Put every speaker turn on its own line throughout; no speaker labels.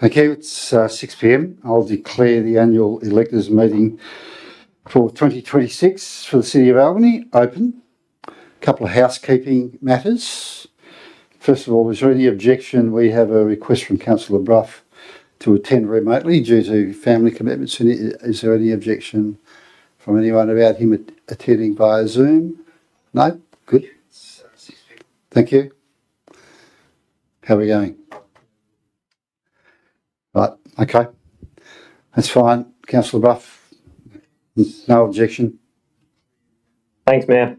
Okay, it's 6 p.m. I'll declare the annual electors meeting for 2026 for the City of Albany open. A couple of housekeeping matters. First of all, is there any objection? We have a request from Councillor Brough to attend remotely due to family commitments. Is there any objection from anyone about him attending via Zoom? No? Good. Thank you. How are we going? Right, okay. That's fine. Councillor Brough, no objection.
Thanks, Mayor.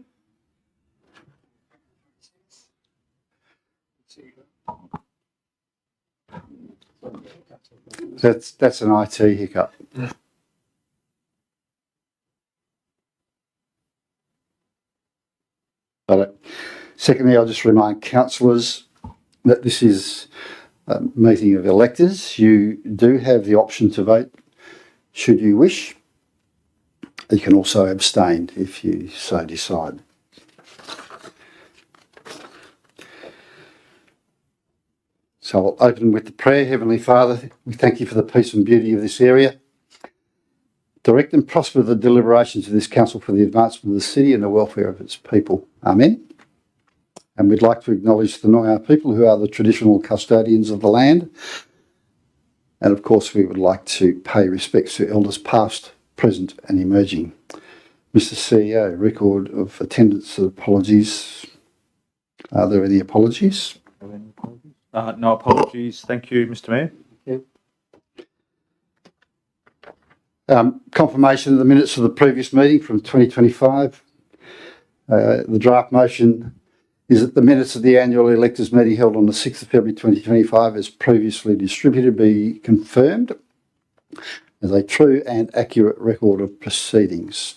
That's an IT hiccup. But secondly, I'll just remind councillors that this is a meeting of electors. You do have the option to vote should you wish. You can also abstain if you so decide. So I'll open with the prayer. Heavenly Father, we thank you for the peace and beauty of this area. Direct and prosper the deliberations of this council for the advancement of the city and the welfare of its people. Amen. And we'd like to acknowledge the Noongar people who are the traditional custodians of the land. And of course, we would like to pay respects to elders past, present and emerging. Mr. CEO, record of attendance and apologies. Are there any apologies?
No apologies. Thank you, Mr. Mayor.
Confirmation of the minutes of the previous meeting from 2025. The draft motion is that the minutes of the annual electors meeting held on the 6th of February 2025 as previously distributed be confirmed as a true and accurate record of proceedings.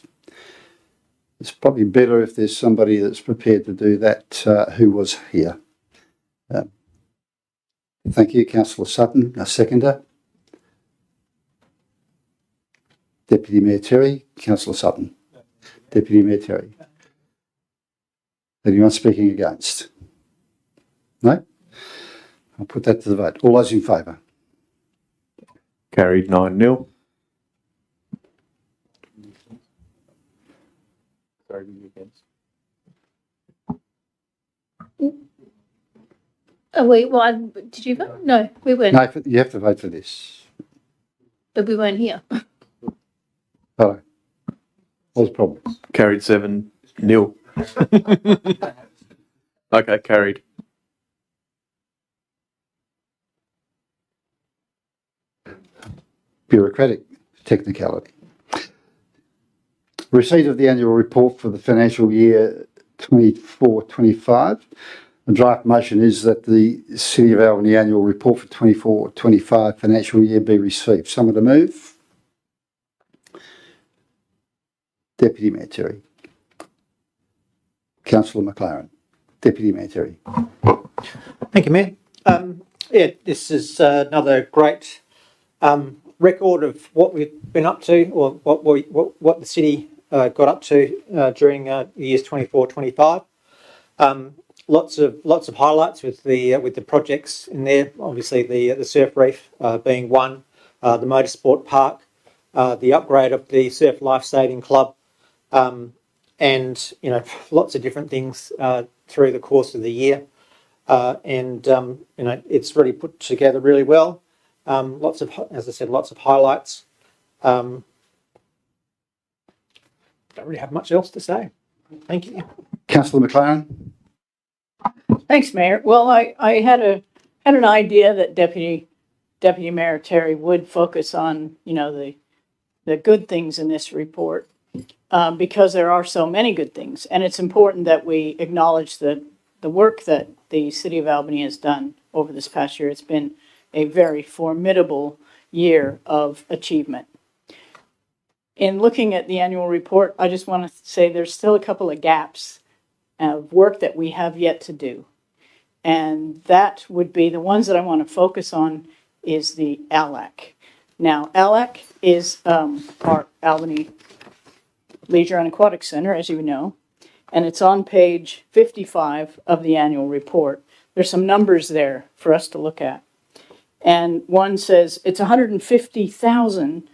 It's probably better if there's somebody that's prepared to do that who was here. Thank you, Councillor Sutton. A seconder. Deputy Mayor Terry. Councillor Sutton. Deputy Mayor Terry. Anyone speaking against? No? I'll put that to the vote. All those in favour?
Carried 9-0. Sorry, against.
Oh, wait, well, did you vote? No, we weren't.
No, you have to vote for this.
But we weren't here.
Hello. What's the problem?
Carried 7-0. Okay, carried.
Bureaucratic technicality. Receipt of the annual report for the financial year 24-25. The draft motion is that the City of Albany annual report for 24-25 financial year be received. Someone to move? Deputy Mayor Terry. Councillor McLaren. Deputy Mayor Terry.
Thank you, Mayor. This is another great record of what we've been up to, or what the city got up to during years 24-25. Lots of highlights with the projects in there. Obviously, the surf reef being one, the motorsport park, the upgrade of the surf lifesaving club, and lots of different things through the course of the year. It's really put together really well. As I said, lots of highlights. Don't really have much else to say. Thank you,
Councillor McLaren.
Thanks, Mayor. Well, I had an idea that Deputy Mayor Terry would focus on, the good things in this report, because there are so many good things, and it's important that we acknowledge the work that the City of Albany has done over this past year. It's been a very formidable year of achievement. In looking at the annual report, I just want to say there's still a couple of gaps of work that we have yet to do. And that would be the ones that I want to focus on is the ALAC. Now, ALAC is our Albany Leisure and Aquatic Center, as you know, and it's on page 55 of the annual report. There's some numbers there for us to look at. And one says it's 150,000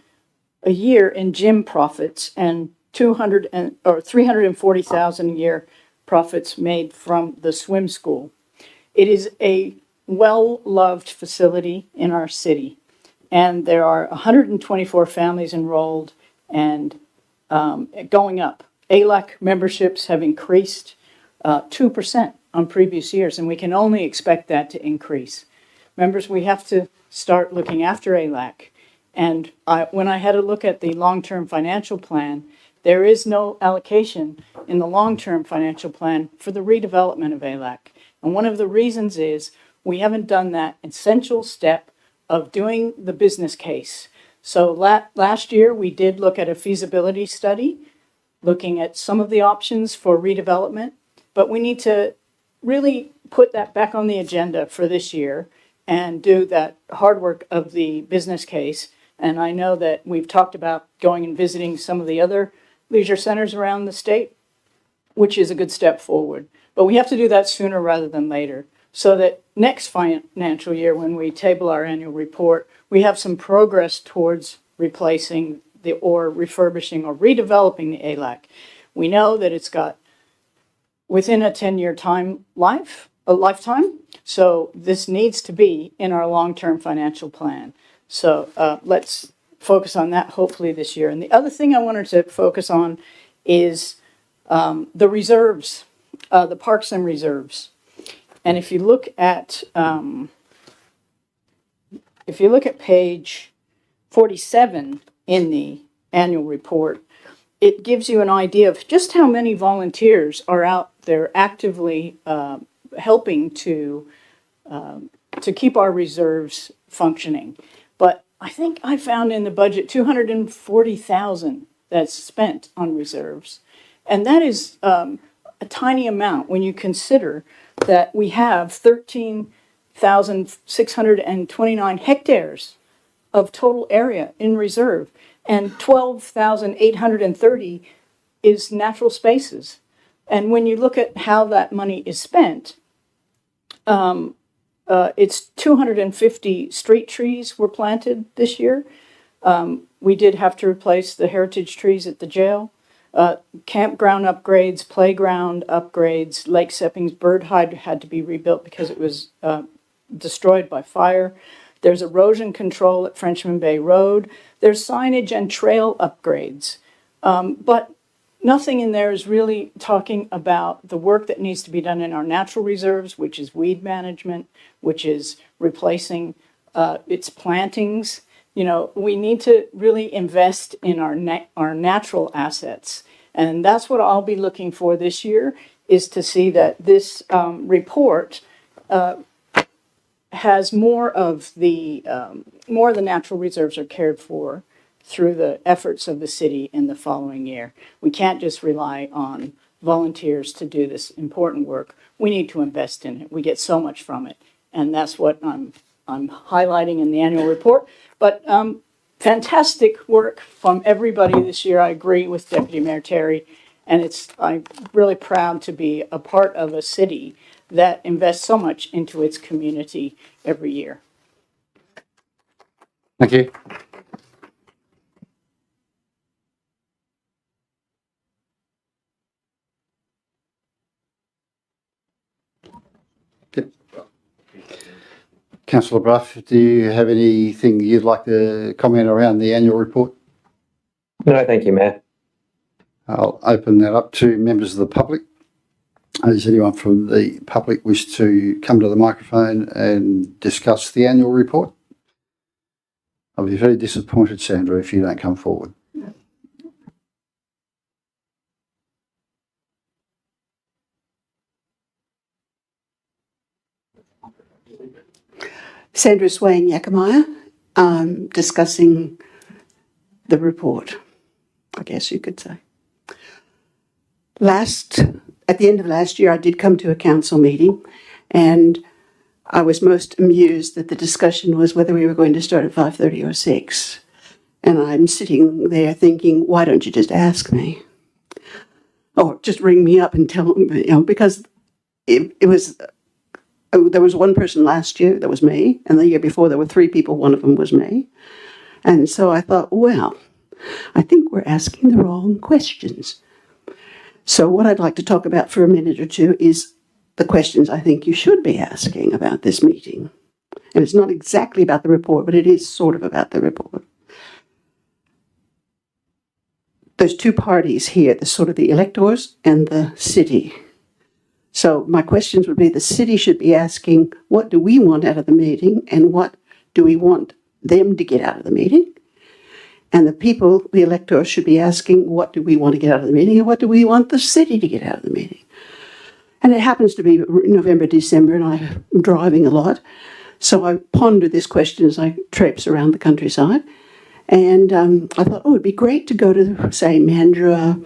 a year in gym profits and 340,000 a year profits made from the swim school. It is a well-loved facility in our city, and there are 124 families enrolled and going up. ALAC memberships have increased 2% on previous years, and we can only expect that to increase. Members, we have to start looking after ALAC. And when I had a look at the long-term financial plan, there is no allocation in the long-term financial plan for the redevelopment of ALAC. And one of the reasons is we haven't done that essential step of doing the business case. So last year, we did look at a feasibility study, looking at some of the options for redevelopment, but we need to really put that back on the agenda for this year and do that hard work of the business case. And I know that we've talked about going and visiting some of the other leisure centers around the state, which is a good step forward. But we have to do that sooner rather than later, so that next financial year, when we table our annual report, we have some progress towards replacing or refurbishing or redeveloping the ALAC. We know that it's got within a 10-year lifetime, so this needs to be in our long-term financial plan. So let's focus on that hopefully this year. And the other thing I wanted to focus on is the reserves, the parks and reserves. And if you look at page 47 in the annual report, it gives you an idea of just how many volunteers are out there actively helping to keep our reserves functioning. But I think I found in the budget 240,000 that's spent on reserves. And that is a tiny amount when you consider that we have 13,629 hectares of total area in reserve, and 12,830 is natural spaces. And when you look at how that money is spent, it's 250 street trees were planted this year. We did have to replace the heritage trees at the jail. Campground upgrades, playground upgrades, Lake Sepping's bird hide had to be rebuilt because it was destroyed by fire. There's erosion control at Frenchman Bay Road. There's signage and trail upgrades. But nothing in there is really talking about the work that needs to be done in our natural reserves, which is weed management, which is replacing its plantings. You know, we need to really invest in our natural assets. And that's what I'll be looking for this year, is to see that this report has more of the natural reserves are cared for through the efforts of the city in the following year. We can't just rely on volunteers to do this important work. We need to invest in it. We get so much from it. And that's what I'm highlighting in the annual report. But fantastic work from everybody this year. I agree with Deputy Mayor Terry. And I'm really proud to be a part of a city that invests so much into its community every year.
Thank you. Councillor Bruff, do you have anything you'd like to comment around the annual report?
No, thank you, Mayor.
I'll open that up to members of the public. Does anyone from the public wish to come to the microphone and discuss the annual report? I'll be very disappointed, Sandra, if you don't come forward.
Sandra Swain Yakamaya, discussing the report, I guess you could say. At the end of last year, I did come to a council meeting, and I was most amused that the discussion was whether we were going to start at 5:30 or 6. And I'm sitting there thinking, why don't you just ask me? Or just ring me up and tell me, because it was there was one person last year, that was me, and the year before there were 3 people, one of them was me. And so I thought, well, I think we're asking the wrong questions. So what I'd like to talk about for a minute or two is the questions I think you should be asking about this meeting. And it's not exactly about the report, but it is sort of about the report. There's 2 parties here, the sort of the electors and the city. So my questions would be, the city should be asking, what do we want out of the meeting, and what do we want them to get out of the meeting? And the people, the electors, should be asking, what do we want to get out of the meeting, and what do we want the city to get out of the meeting? And it happens to be November, December, and I'm driving a lot. So I ponder this question as I traipse around the countryside. And I thought, it'd be great to go to, say, Mandurah,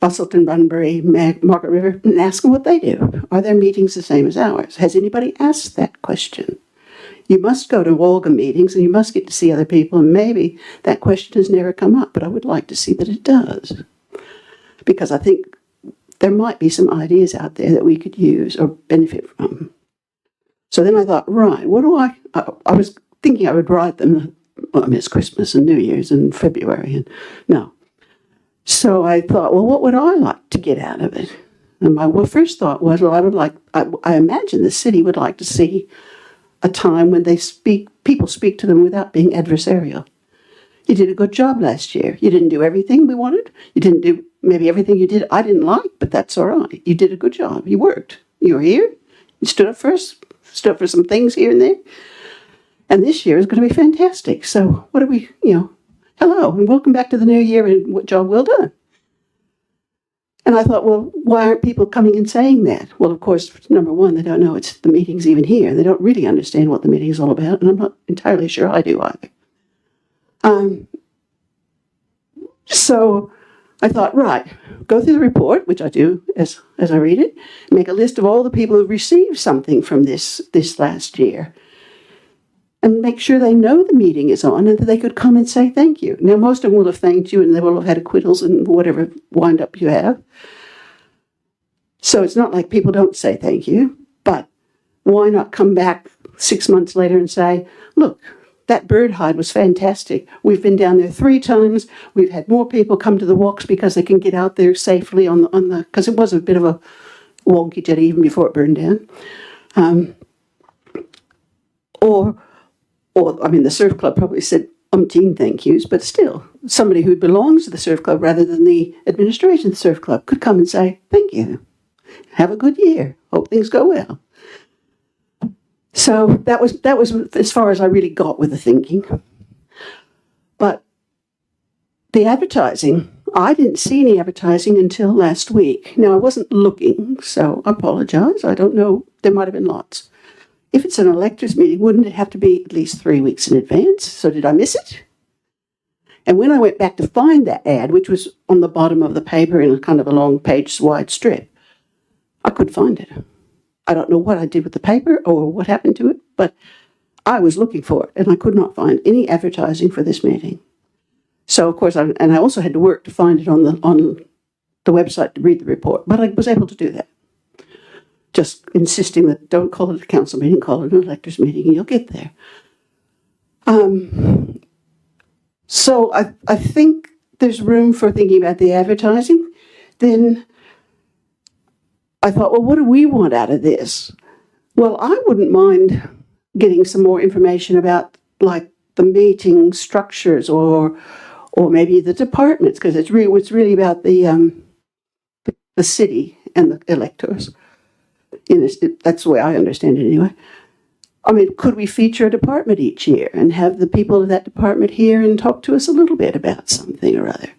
Busselton, Bunbury, Margaret River, and ask them what they do. Are their meetings the same as ours? Has anybody asked that question? You must go to Wolga meetings, and you must get to see other people, and maybe that question has never come up, but I would like to see that it does. Because I think there might be some ideas out there that we could use or benefit from. So then I thought, right, what do I was thinking I would write them. Well, I mean, it's Christmas and New Year's and February, and no. So I thought, well, what would I like to get out of it? And my first thought was, well, I imagine the city would like to see a time when people speak to them without being adversarial. You did a good job last year. You didn't do everything we wanted. You didn't do maybe everything you did I didn't like, but that's all right. You did a good job. You worked. You were here. You stood up for us, stood up for some things here and there. And this year is going to be fantastic. So what do we, hello and welcome back to the new year and what job well done. And I thought, well, why aren't people coming and saying that? Well, of course, number one, they don't know it's the meeting's even here. They don't really understand what the meeting is all about, and I'm not entirely sure I do either. So I thought, right, go through the report, which I do as I read it, make a list of all the people who received something from this last year, and make sure they know the meeting is on and that they could come and say thank you. Now, most of them will have thanked you and they will have had acquittals and whatever wind-up you have. So it's not like people don't say thank you, but why not come back 6 months later and say, look, that bird hide was fantastic. We've been down there 3 times. We've had more people come to the walks because they can get out there safely on the because it was a bit of a wonky jetty even before it burned down. The surf club probably said umpteen thank yous, but still, somebody who belongs to the surf club rather than the administration of the surf club could come and say, thank you. Have a good year. Hope things go well. So that was as far as I really got with the thinking. But the advertising, I didn't see any advertising until last week. Now, I wasn't looking, so I apologize. I don't know. There might have been lots. If it's an electors meeting, wouldn't it have to be at least 3 weeks in advance? So did I miss it? And when I went back to find that ad, which was on the bottom of the paper in a kind of a long page wide strip, I couldn't find it. I don't know what I did with the paper or what happened to it, but I was looking for it and I could not find any advertising for this meeting. So, of course, I also had to work to find it on the website to read the report, but I was able to do that. Just insisting that don't call it a council meeting, call it an electors meeting, and you'll get there. So I think there's room for thinking about the advertising. Then I thought, well, what do we want out of this? Well, I wouldn't mind getting some more information about, like, the meeting structures or maybe the departments, because it's really about the city and the electors. That's the way I understand it anyway. I mean, could we feature a department each year and have the people of that department here and talk to us a little bit about something or other?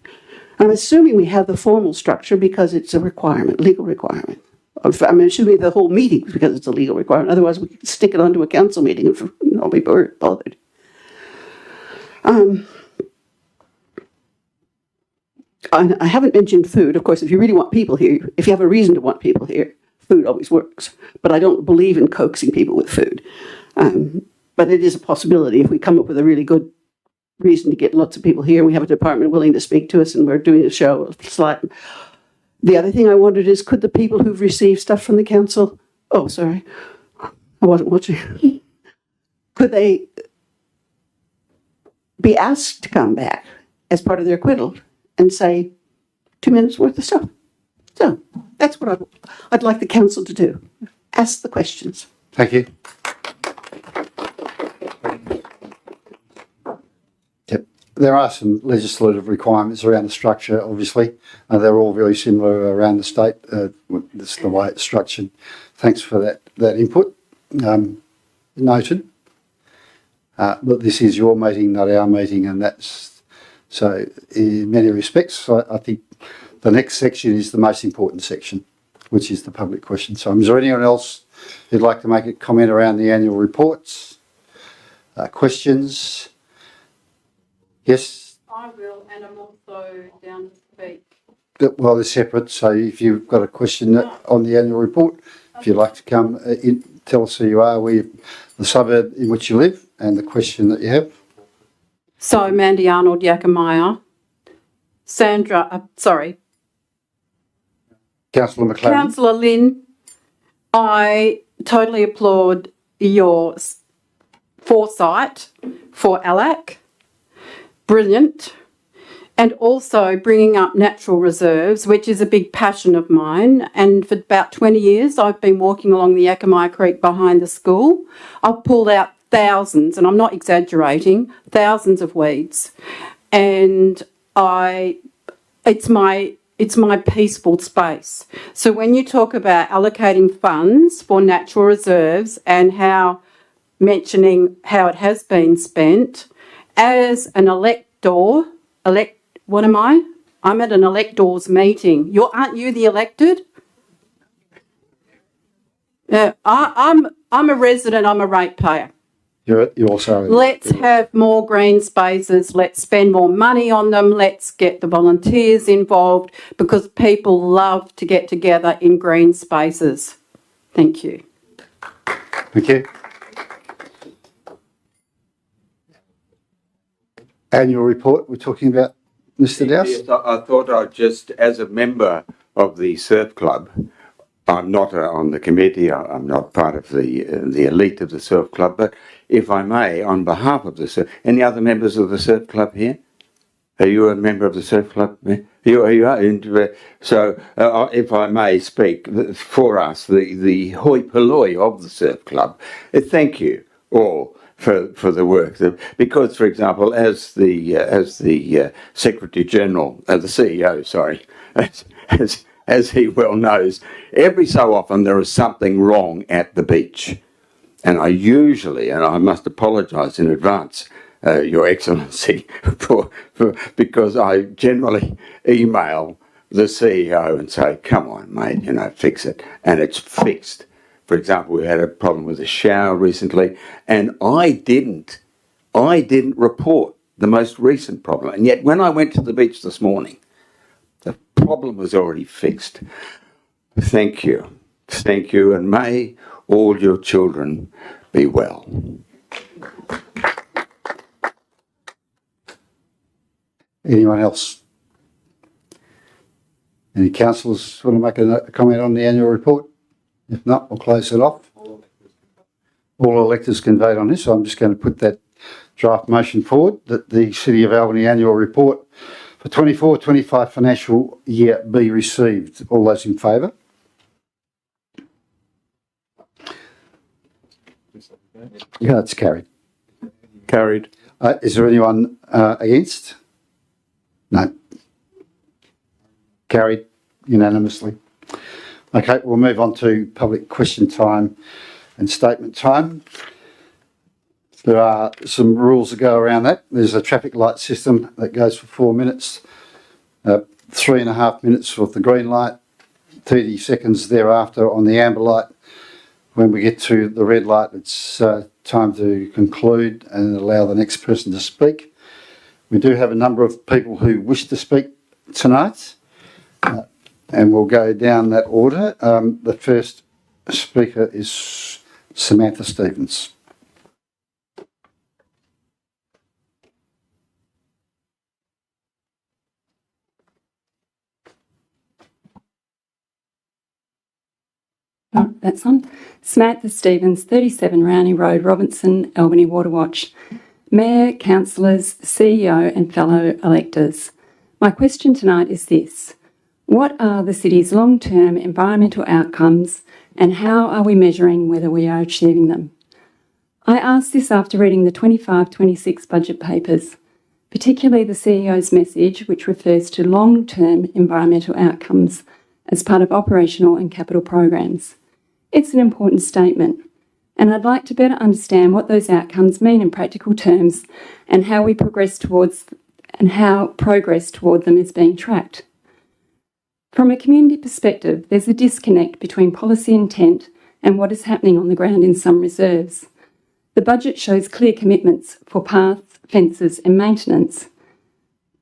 I'm assuming we have the formal structure because it's a requirement, legal requirement. I'm assuming the whole meeting because it's a legal requirement. Otherwise, we could stick it onto a council meeting and not be bothered. I haven't mentioned food. Of course, if you really want people here, if you have a reason to want people here, food always works. But I don't believe in coaxing people with food. But it is a possibility if we come up with a really good reason to get lots of people here and we have a department willing to speak to us and we're doing a show. The other thing I wondered is, could the people who've received stuff from the council, I wasn't watching. Could they be asked to come back as part of their acquittal and say 2 minutes worth of stuff? So that's what I'd like the council to do. Ask the questions.
Thank you. Yep. There are some legislative requirements around the structure, obviously. They're all very similar around the state. That's the way it's structured. Thanks for that input. Noted. But this is your meeting, not our meeting, and that's so in many respects. I think the next section is the most important section, which is the public question. So is there anyone else who'd like to make a comment around the annual reports? Questions? Yes?
I will, and I'm also down to speak.
Well, they're separate, so if you've got a question on the annual report, if you'd like to come in, tell us who you are, the suburb in which you live, and the question that you have.
So, Mandy Arnold, Yakamaya.
Councillor McLaren.
Councillor Lynn, I totally applaud your foresight for ALAC. Brilliant. And also bringing up natural reserves, which is a big passion of mine. And for about 20 years, I've been walking along the Yakamaya Creek behind the school. I've pulled out thousands, and I'm not exaggerating, thousands of weeds. And it's my peaceful space. So when you talk about allocating funds for natural reserves and mentioning how it has been spent, as an what am I? I'm at an electors meeting. Aren't you the elected? I'm a resident. I'm a ratepayer.
You're also.
Let's have more green spaces. Let's spend more money on them. Let's get the volunteers involved because people love to get together in green spaces. Thank you.
Thank you. Annual report we're talking about, Mr. Dowse?
Yes, I thought I'd just, as a member of the surf club, I'm not on the committee, I'm not part of the elite of the surf club, but if I may, on behalf of the surf, any other members of the surf club here? Are you a member of the surf club? You are. So, if I may speak for us, the hoi polloi of the surf club, thank you all for the work. Because, for example, as the Secretary General, the CEO, sorry, as he well knows, every so often there is something wrong at the beach. And I usually, and I must apologise in advance, Your Excellency, because I generally email the CEO and say, come on, mate, fix it. And it's fixed. For example, we had a problem with a shower recently, and I didn't report the most recent problem. And yet when I went to the beach this morning, the problem was already fixed. Thank you. Thank you, and may all your children be well.
Anyone else? Any councillors want to make a comment on the annual report? If not, we'll close it off. All electors can vote on this, so I'm just going to put that draft motion forward that the City of Albany annual report for 24-25 financial year be received. All those in favour? Yeah, it's carried.
Carried.
Is there anyone against? No. Carried unanimously. Okay, we'll move on to public question time and statement time. There are some rules that go around that. There's a traffic light system that goes for 4 minutes, 3.5 minutes with the green light, 30 seconds thereafter on the amber light. When we get to the red light, it's time to conclude and allow the next person to speak. We do have a number of people who wish to speak tonight, and we'll go down that order. The first speaker is Samantha Stevens.
that's on. Samantha Stevens, 37 Rowney Road, Robinson, Albany Waterwatch. Mayor, councillors, CEO and fellow electors. My question tonight is this. What are the city's long-term environmental outcomes and how are we measuring whether we are achieving them? I ask this after reading the 25-26 budget papers, particularly the CEO's message which refers to long-term environmental outcomes as part of operational and capital programs. It's an important statement, and I'd like to better understand what those outcomes mean in practical terms and how progress toward them is being tracked. From a community perspective, there's a disconnect between policy intent and what is happening on the ground in some reserves. The budget shows clear commitments for paths, fences and maintenance,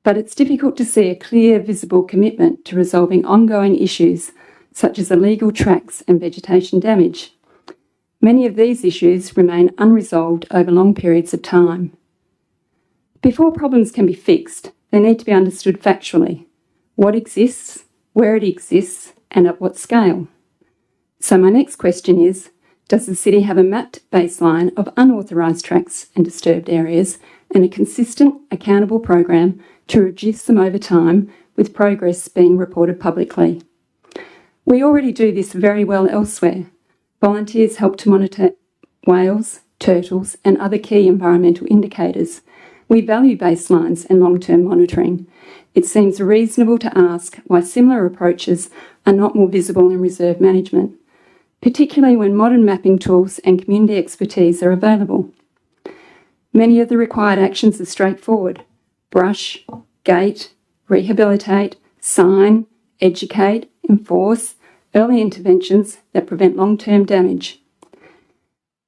but it's difficult to see a clear, visible commitment to resolving ongoing issues such as illegal tracks and vegetation damage. Many of these issues remain unresolved over long periods of time. Before problems can be fixed, they need to be understood factually. What exists, where it exists, and at what scale? So my next question is, does the city have a mapped baseline of unauthorised tracks and disturbed areas and a consistent, accountable program to reduce them over time with progress being reported publicly? We already do this very well elsewhere. Volunteers help to monitor whales, turtles and other key environmental indicators. We value baselines and long-term monitoring. It seems reasonable to ask why similar approaches are not more visible in reserve management, particularly when modern mapping tools and community expertise are available. Many of the required actions are straightforward. Brush, gate, rehabilitate, sign, educate, enforce, early interventions that prevent long-term damage.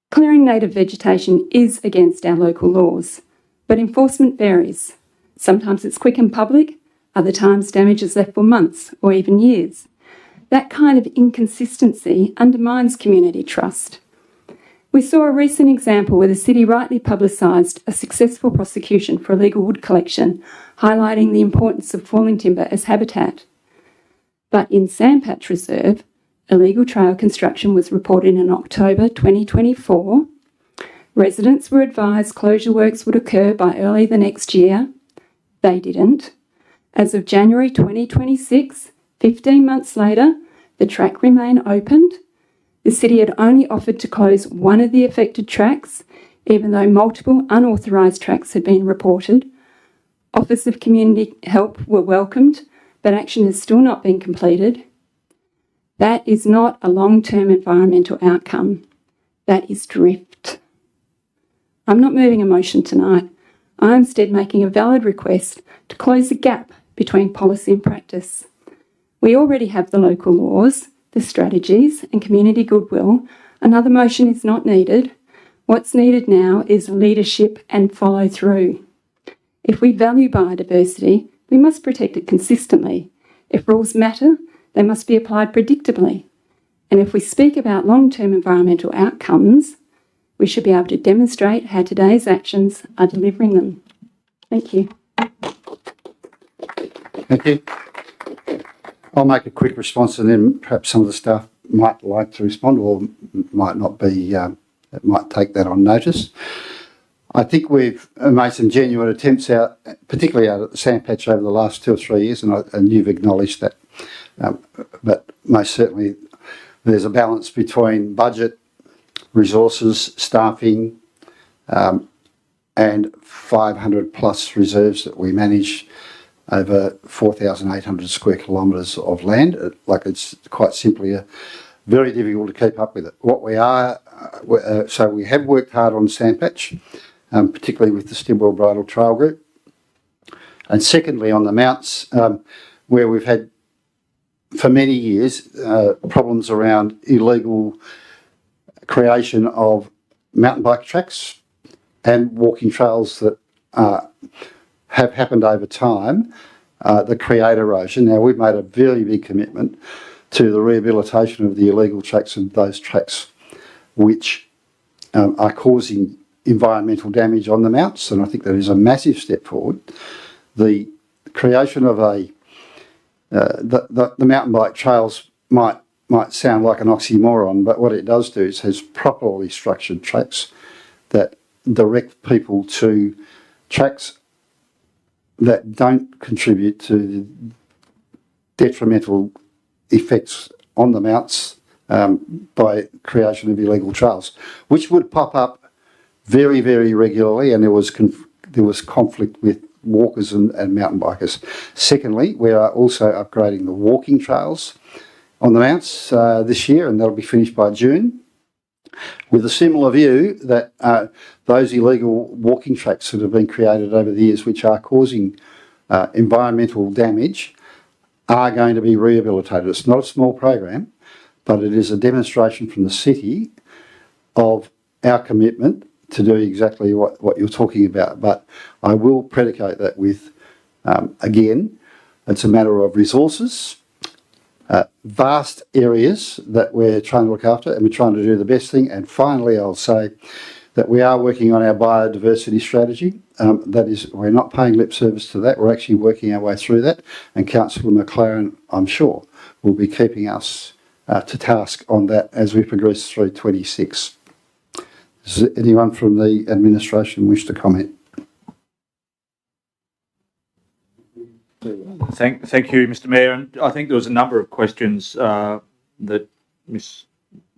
Clearing native vegetation is against our local laws, but enforcement varies. Sometimes it's quick and public, other times damage is left for months or even years. That kind of inconsistency undermines community trust. We saw a recent example where the city rightly publicised a successful prosecution for illegal wood collection, highlighting the importance of falling timber as habitat. But in Sandpatch Reserve, illegal trail construction was reported in October 2024. Residents were advised closure works would occur by early the next year. They didn't. As of January 2026, 15 months later, the track remained opened. The city had only offered to close one of the affected tracks, even though multiple unauthorised tracks had been reported. Offers of community help were welcomed, but action has still not been completed. That is not a long-term environmental outcome. That is drift. I'm not moving a motion tonight. I am instead making a valid request to close the gap between policy and practice. We already have the local laws, the strategies and community goodwill. Another motion is not needed. What's needed now is leadership and follow through. If we value biodiversity, we must protect it consistently. If rules matter, they must be applied predictably. And if we speak about long-term environmental outcomes, we should be able to demonstrate how today's actions are delivering them. Thank you.
Thank you. I'll make a quick response and then perhaps some of the staff might like to respond or might not be, might take that on notice. I think we've made some genuine attempts out, particularly out at the Sandpatch over the last 2 or 3 years, and you've acknowledged that. But most certainly there's a balance between budget, resources, staffing, and 500 plus reserves that we manage over 4,800 square kilometres of land. It's quite simply very difficult to keep up with it. What we are, so we have worked hard on Sandpatch, particularly with the Stibwell Bridle Trail Group. And secondly, on the mounts, where we've had for many years problems around illegal creation of mountain bike tracks and walking trails that have happened over time that create erosion. Now, we've made a very big commitment to the rehabilitation of the illegal tracks and those tracks which are causing environmental damage on the mounts, and I think that is a massive step forward. The creation of the mountain bike trails might might sound like an oxymoron, but what it does do is has properly structured tracks that direct people to tracks that don't contribute to the detrimental effects on the mounts by creation of illegal trails, which would pop up very, very regularly, and there was conflict with walkers and mountain bikers. Secondly, we are also upgrading the walking trails on the mounts this year, and that'll be finished by June, with a similar view that those illegal walking tracks that have been created over the years, which are causing environmental damage, are going to be rehabilitated. It's not a small program, but it is a demonstration from the city of our commitment to do exactly what you're talking about. But I will predicate that with, again, it's a matter of resources, vast areas that we're trying to look after, and we're trying to do the best thing. And finally, I'll say that we are working on our biodiversity strategy. That is, we're not paying lip service to that. We're actually working our way through that. And Councillor McLaren, I'm sure, will be keeping us to task on that as we progress through 26. Does anyone from the administration wish to comment?
Thank you, Mr. Mayor. And I think there was a number of questions that Ms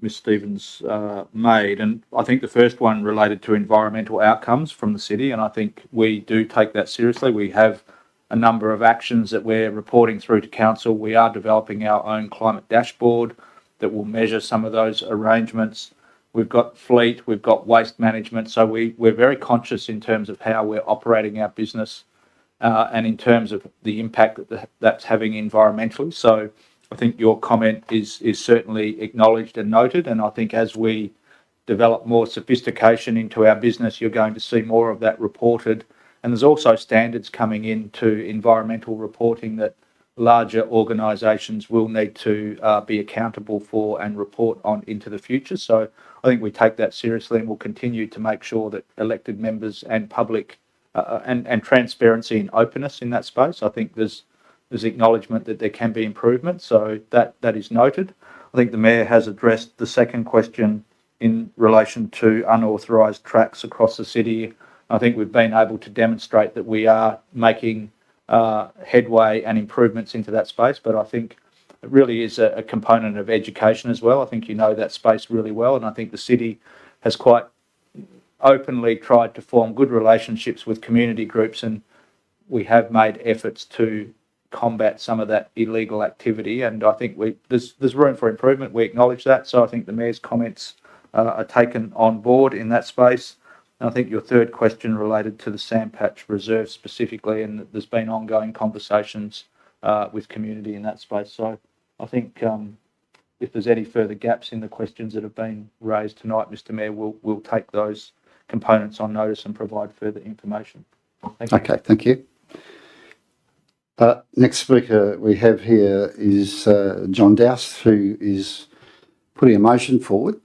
Stevens made, and I think the first one related to environmental outcomes from the city, and I think we do take that seriously. We have a number of actions that we're reporting through to council. We are developing our own climate dashboard that will measure some of those arrangements. We've got fleet, we've got waste management, so we're very conscious in terms of how we're operating our business and in terms of the impact that's having environmentally. So I think your comment is certainly acknowledged and noted, and I think as we develop more sophistication into our business, you're going to see more of that reported. And there's also standards coming into environmental reporting that larger organisations will need to be accountable for and report on into the future. So I think we take that seriously, and we'll continue to make sure that elected members and public and transparency and openness in that space. I think there's acknowledgement that there can be improvement, so that is noted. I think the Mayor has addressed the second question in relation to unauthorised tracks across the city. I think we've been able to demonstrate that we are making headway and improvements into that space, but I think it really is a component of education as well. I think you know that space really well, and I think the city has quite openly tried to form good relationships with community groups, and we have made efforts to combat some of that illegal activity, and I think there's room for improvement. We acknowledge that, so I think the Mayor's comments are taken on board in that space. And I think your third question related to the Sandpatch Reserve specifically, and there's been ongoing conversations with community in that space. So I think if there's any further gaps in the questions that have been raised tonight, Mr. Mayor, we'll take those components on notice and provide further information. Thank you.
Okay, thank you. Next speaker we have here is John Doust, who is putting a motion forward.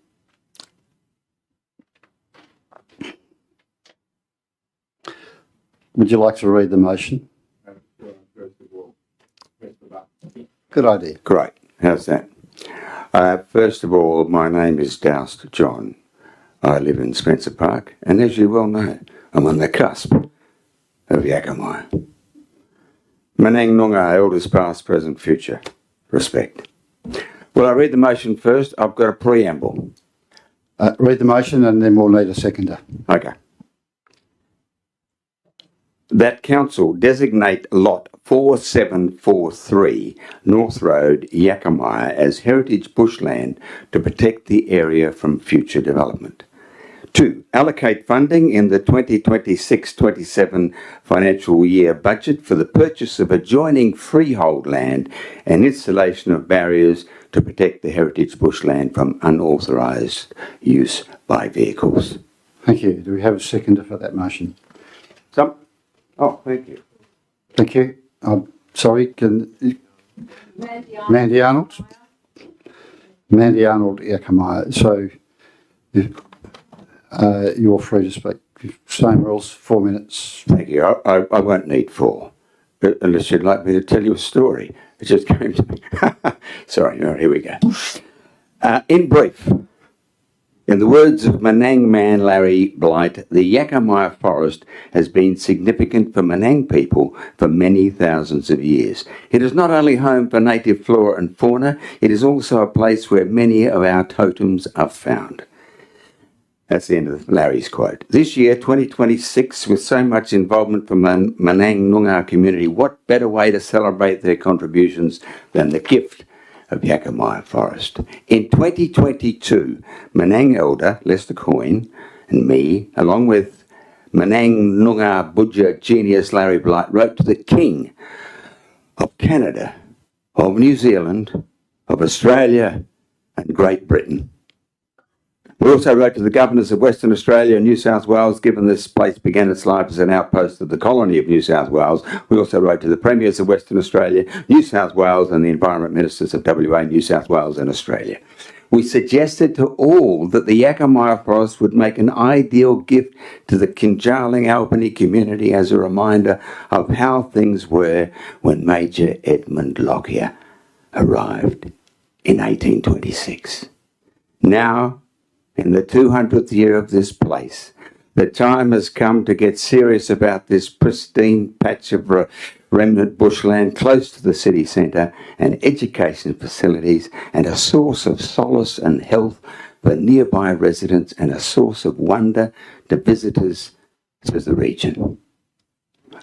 Would you like to read the motion? Good idea.
Great. How's that? First of all, my name is Doust John. I live in Spencer Park, and as you well know, I'm on the cusp of Yakamai. Manang Nunga, elders past, present, future. Respect. Will I read the motion first? I've got a preamble.
Read the motion and then we'll need a seconder.
Okay. That council designate lot 4743 North Road, Yakamai as heritage bushland to protect the area from future development. 2. Allocate funding in the 2026-27 financial year budget for the purchase of adjoining freehold land and installation of barriers to protect the heritage bushland from unauthorised use by vehicles.
Thank you. Do we have a seconder for that motion?
Oh, thank you.
Thank you. I'm sorry, Mandy Arnold? Mandy Arnold, Yakamai. So you're free to speak. Same rules, 4 minutes.
Thank you. I won't need 4, unless you'd like me to tell you a story. It just came to me. Sorry, all right, here we go. In brief, in the words of Menang man Larry Blight, the Yakamaya forest has been significant for Menang people for many thousands of years. It is not only home for native flora and fauna, it is also a place where many of our totems are found. That's the end of Larry's quote. This year, 2026, with so much involvement from Menang Noongar community, what better way to celebrate their contributions than the gift of Yakamaya Forest? In 2022, Menang Elder Lester Coyne and me, along with Menang Noongar Budja genius Larry Blight, wrote to the King of Canada, of New Zealand, of Australia and Great Britain. We also wrote to the governors of Western Australia and New South Wales, given this place began its life as an outpost of the colony of New South Wales. We also wrote to the premiers of Western Australia, New South Wales and the environment ministers of WA, New South Wales and Australia. We suggested to all that the Yakamaya Forest would make an ideal gift to the Kinjarling Albany community as a reminder of how things were when Major Edmund Lockyer arrived in 1826. Now, in the 200th year of this place, the time has come to get serious about this pristine patch of remnant bushland close to the city centre and education facilities and a source of solace and health for nearby residents and a source of wonder to visitors to the region.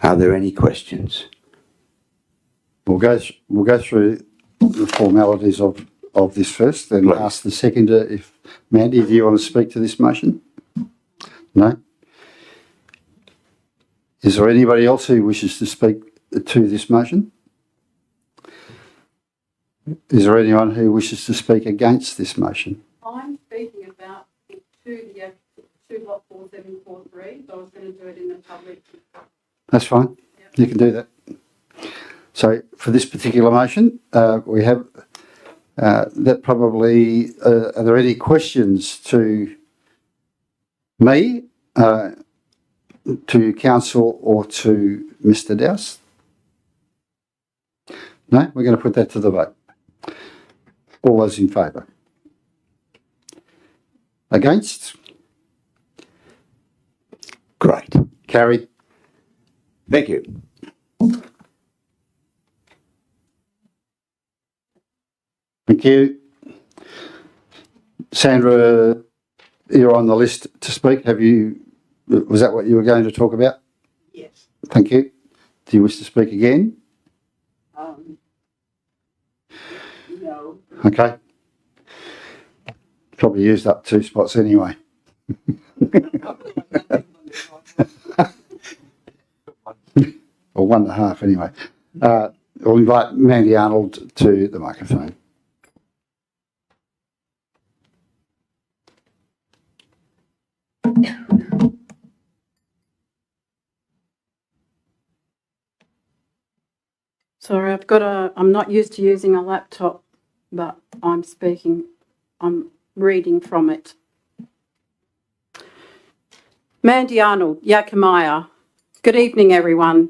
Are there any questions?
We'll go through the formalities of this first, then
Please.
ask the seconder if, Mandy, do you want to speak to this motion? No? Is there anybody else who wishes to speak to this motion? Is there anyone who wishes to speak against this motion?
I'm speaking about the two lot 4743, so I was going to do it in the public.
That's fine.
Yep.
You can do that. So for this particular motion, we have that probably, are there any questions to me, to council or to Mr. Dowse? No? We're going to put that to the vote. All those in favour? Against?
Great.
Carried.
Thank you.
Thank you. Sandra, you're on the list to speak. Was that what you were going to talk about?
Yes.
Thank you. Do you wish to speak again?
No.
Okay. Probably used up 2 spots anyway. Or 1.5 anyway. We'll invite Mandy Arnold to the microphone.
Sorry, I'm not used to using a laptop, but I'm reading from it. Mandy Arnold, Yakamaya. Good evening, everyone.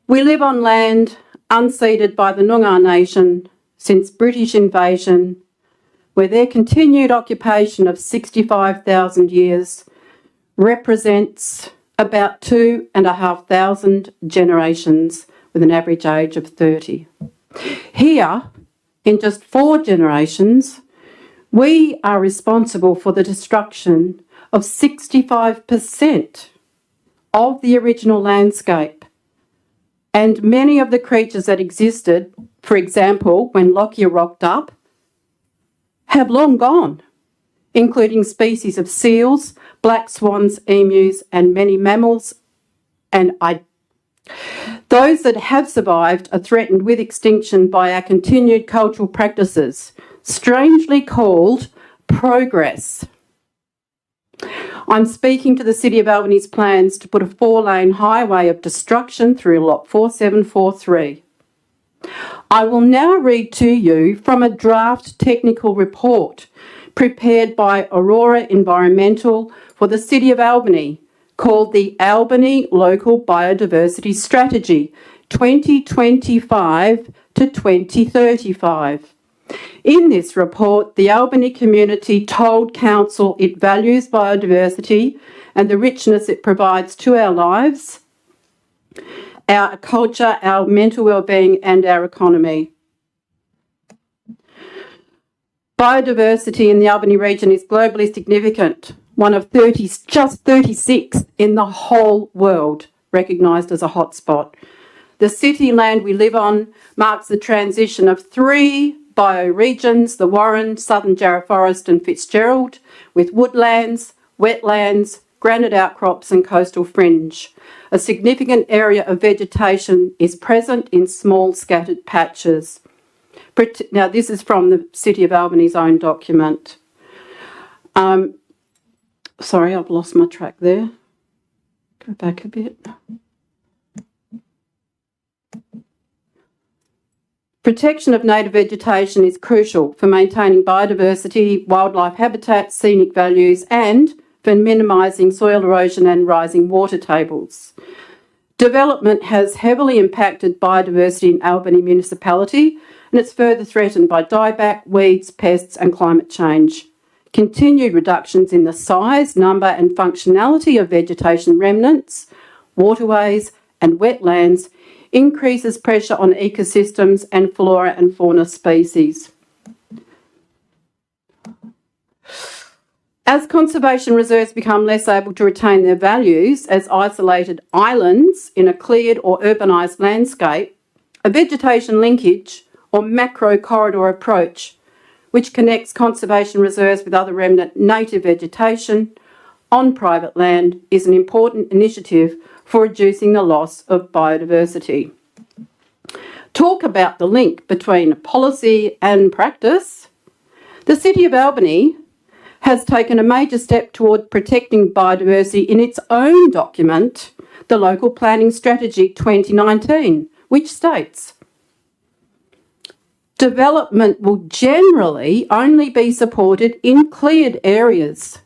We live on land unceded by the Noongar Nation since British invasion, where their continued occupation of 65,000 years represents about 2,500 generations with an average age of 30. Here, in just 4 generations, we are responsible for the destruction of 65% of the original landscape, and many of the creatures that existed, for example, when Lockyer rocked up, have long gone, including species of seals, black swans, emus, and many mammals. And those that have survived are threatened with extinction by our continued cultural practices, strangely called progress. I'm speaking to the City of Albany's plans to put a 4-lane highway of destruction through lot 4743. I will now read to you from a draft technical report prepared by Aurora Environmental for the City of Albany, called the Albany Local Biodiversity Strategy 2025 to 2035. In this report, the Albany community told Council it values biodiversity and the richness it provides to our lives, our culture, our mental wellbeing and our economy. Biodiversity in the Albany region is globally significant, one of just 36 in the whole world recognised as a hotspot. The city land we live on marks the transition of 3 bioregions, the Warren, Southern Jarrah Forest and Fitzgerald, with woodlands, wetlands, granite outcrops and coastal fringe. A significant area of vegetation is present in small scattered patches. Now, this is from the City of Albany's own document. Sorry, I've lost my track there. Go back a bit. Protection of native vegetation is crucial for maintaining biodiversity, wildlife habitats, scenic values, and for minimising soil erosion and rising water tables. Development has heavily impacted biodiversity in Albany municipality, and it's further threatened by dieback, weeds, pests, and climate change. Continued reductions in the size, number, and functionality of vegetation remnants, waterways, and wetlands increases pressure on ecosystems and flora and fauna species. As conservation reserves become less able to retain their values as isolated islands in a cleared or urbanised landscape, a vegetation linkage or macro corridor approach, which connects conservation reserves with other remnant native vegetation on private land, is an important initiative for reducing the loss of biodiversity. Talk about the link between policy and practice. The City of Albany has taken a major step toward protecting biodiversity in its own document, the Local Planning Strategy 2019, which states, development will generally only be supported in cleared areas.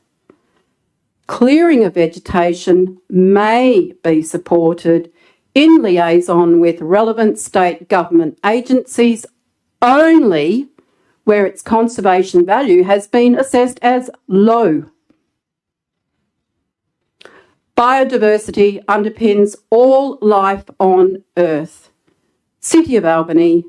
Clearing of vegetation may be supported in liaison with relevant state government agencies only where its conservation value has been assessed as low. Biodiversity underpins all life on Earth. City of Albany,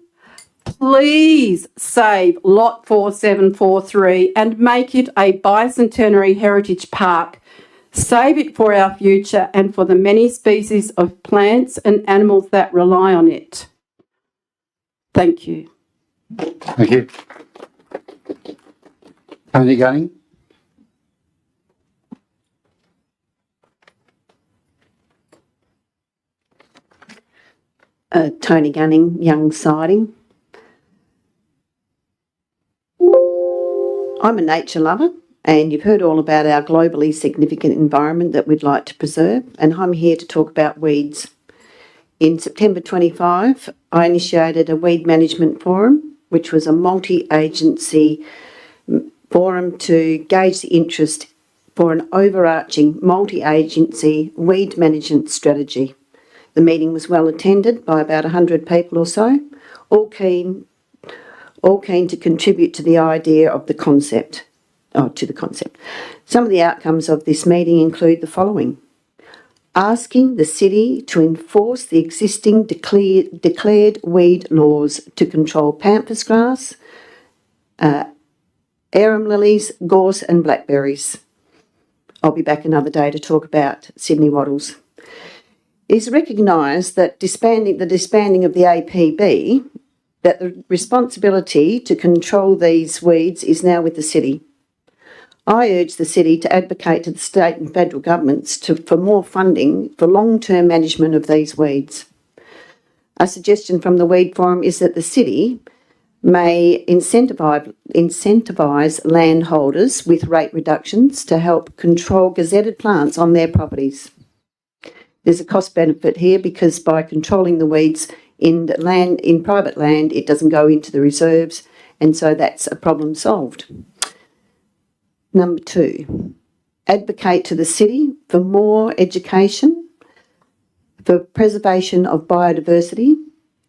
please save Lot 4743 and make it a bicentenary heritage park. Save it for our future and for the many species of plants and animals that rely on it. Thank you.
Thank you. Tony Gunning.
Tony Gunning, Young Siding. I'm a nature lover, and you've heard all about our globally significant environment that we'd like to preserve, and I'm here to talk about weeds. In September 25, I initiated a weed management forum, which was a multi-agency forum to gauge the interest for an overarching multi-agency weed management strategy. The meeting was well attended by about 100 people or so, all keen to contribute to the idea of the concept. Some of the outcomes of this meeting include the following: asking the city to enforce the existing declared weed laws to control pampas grass, arum lilies, gorse and blackberries. I'll be back another day to talk about Sydney wattles. It is recognised that the disbanding of the APB, that the responsibility to control these weeds is now with the city. I urge the city to advocate to the state and federal governments for more funding for long-term management of these weeds. A suggestion from the Weed Forum is that the city may incentivise landholders with rate reductions to help control gazetted plants on their properties. There's a cost benefit here because by controlling the weeds in private land, it doesn't go into the reserves, and so that's a problem solved. Number 2, advocate to the city for more education for preservation of biodiversity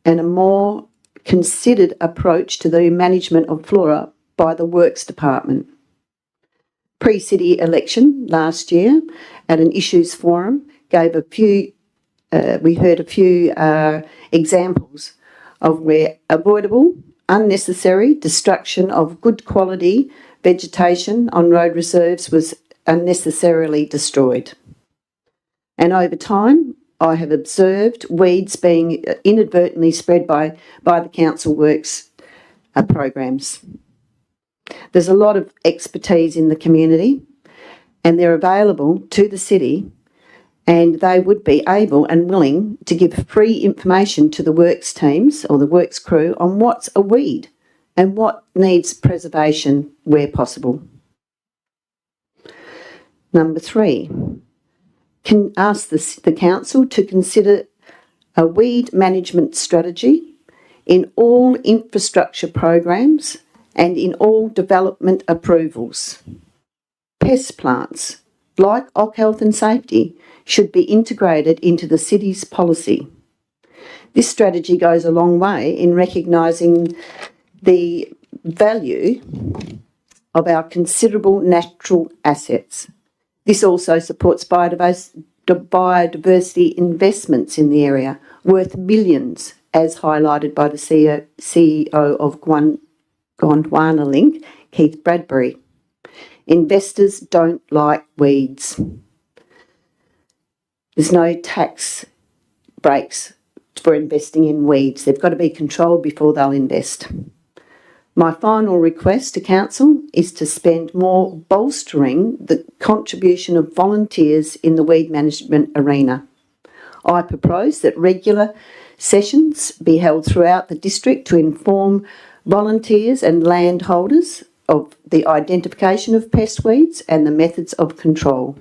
and a more considered approach to the management of flora by the Works Department. Pre-city election last year at an issues forum gave a few, we heard a few examples of where avoidable, unnecessary destruction of good quality vegetation on road reserves was unnecessarily destroyed. And over time, I have observed weeds being inadvertently spread by the council works programs. There's a lot of expertise in the community and they're available to the city, and they would be able and willing to give free information to the works teams or the works crew on what's a weed and what needs preservation where possible. Number 3, can ask the council to consider a weed management strategy in all infrastructure programs and in all development approvals. Pest plants, like Oc Health and Safety, should be integrated into the city's policy. This strategy goes a long way in recognising the value of our considerable natural assets. This also supports biodiversity investments in the area, worth millions, as highlighted by the CEO of Gondwana Link, Keith Bradbury. Investors don't like weeds. There's no tax breaks for investing in weeds. They've got to be controlled before they'll invest. My final request to council is to spend more bolstering the contribution of volunteers in the weed management arena. I propose that regular sessions be held throughout the district to inform volunteers and landholders of the identification of pest weeds and the methods of control.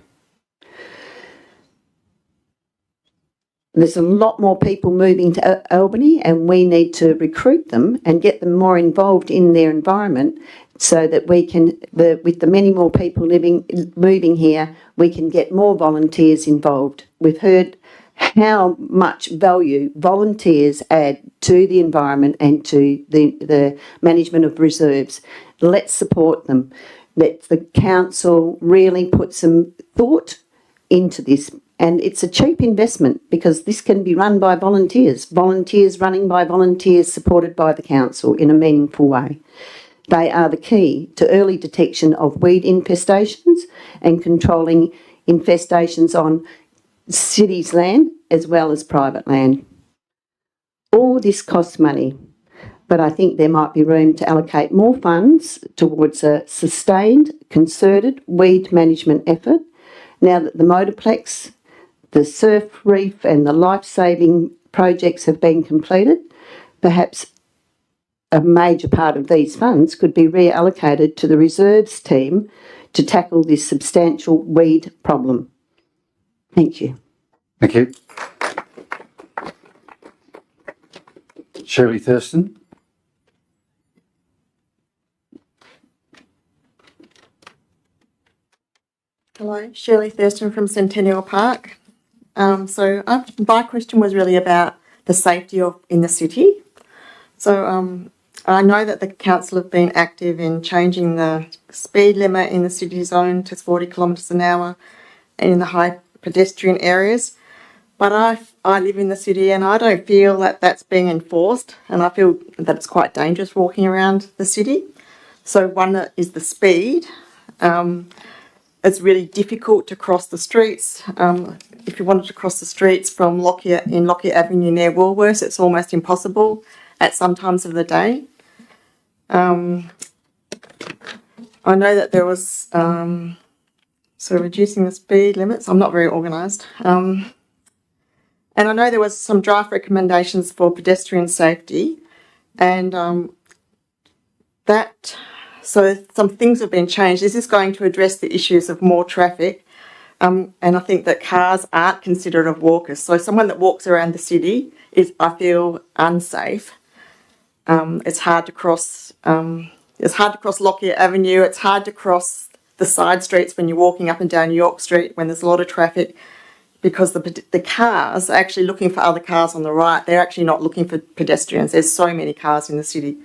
There's a lot more people moving to Albany, and we need to recruit them and get them more involved in their environment so that we can, with the many more people moving here, we can get more volunteers involved. We've heard how much value volunteers add to the environment and to the management of reserves. Let's support them. Let the council really put some thought into this. And it's a cheap investment because this can be run by volunteers running by volunteers supported by the council in a meaningful way. They are the key to early detection of weed infestations and controlling infestations on cities' land as well as private land. All this costs money, but I think there might be room to allocate more funds towards a sustained, concerted weed management effort now that the motorplex, the surf reef and the life-saving projects have been completed. Perhaps a major part of these funds could be reallocated to the reserves team to tackle this substantial weed problem. Thank you.
Thank you. Shirley Thurston.
Hello, Shirley Thurston from Centennial Park. My question was really about the safety in the city. I know that the council have been active in changing the speed limit in the city zone to 40 kilometres an hour and in the high pedestrian areas. But I live in the city and I don't feel that that's being enforced, and I feel that it's quite dangerous walking around the city. So one is the speed. It's really difficult to cross the streets. If you wanted to cross the streets from Lockyer Avenue near Woolworths, it's almost impossible at some times of the day. I know that there was reducing the speed limits. I'm not very organised. And I know there was some draft recommendations for pedestrian safety, and so some things have been changed. This is going to address the issues of more traffic, and I think that cars aren't considered of walkers. So someone that walks around the city is, I feel, unsafe. It's hard to cross. It's hard to cross Lockyer Avenue. It's hard to cross the side streets when you're walking up and down York Street when there's a lot of traffic, because the cars are actually looking for other cars on the right. They're actually not looking for pedestrians. There's so many cars in the city.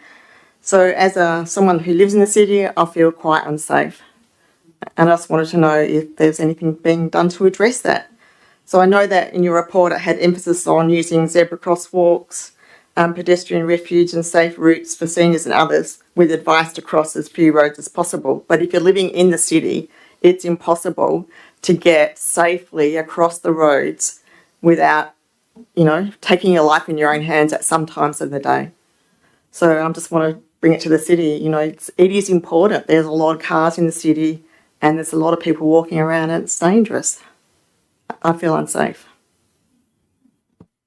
So as someone who lives in the city, I feel quite unsafe. And I just wanted to know if there's anything being done to address that. So I know that in your report it had emphasis on using zebra crosswalks, pedestrian refuge and safe routes for seniors and others, with advice to cross as few roads as possible. But if you're living in the city, it's impossible to get safely across the roads without, taking your life in your own hands at some times of the day. So I just want to bring it to the city. It is important. There's a lot of cars in the city and there's a lot of people walking around and it's dangerous. I feel unsafe.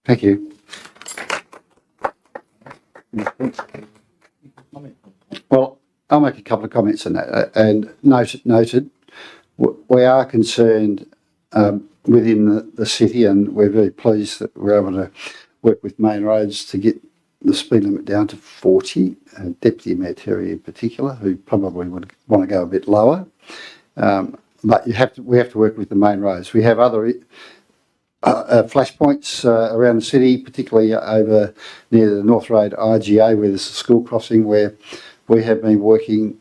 Thank you. Well, I'll make a couple of comments on that. And noted, we are concerned within the city, and we're very pleased that we're able to work with Main Roads to get the speed limit down to 40. Deputy Mayor Terry in particular, who probably would want to go a bit lower. But we have to work with the Main Roads. We have other flashpoints around the city, particularly over near the North Road IGA, where there's a school crossing, where we have been working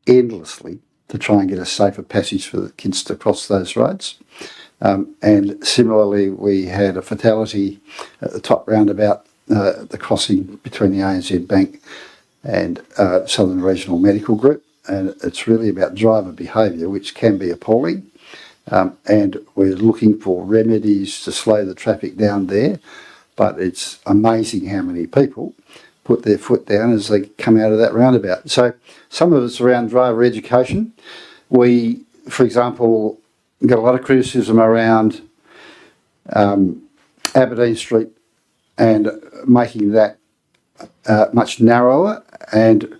endlessly to try and get a safer passage for the kids to cross those roads. And similarly, we had a fatality at the top roundabout, the crossing between the ANZ Bank and Southern Regional Medical Group. And it's really about driver behaviour, which can be appalling. And we're looking for remedies to slow the traffic down there. But it's amazing how many people put their foot down as they come out of that roundabout. So some of it's around driver education. We, for example, got a lot of criticism around Aberdeen Street and making that much narrower. And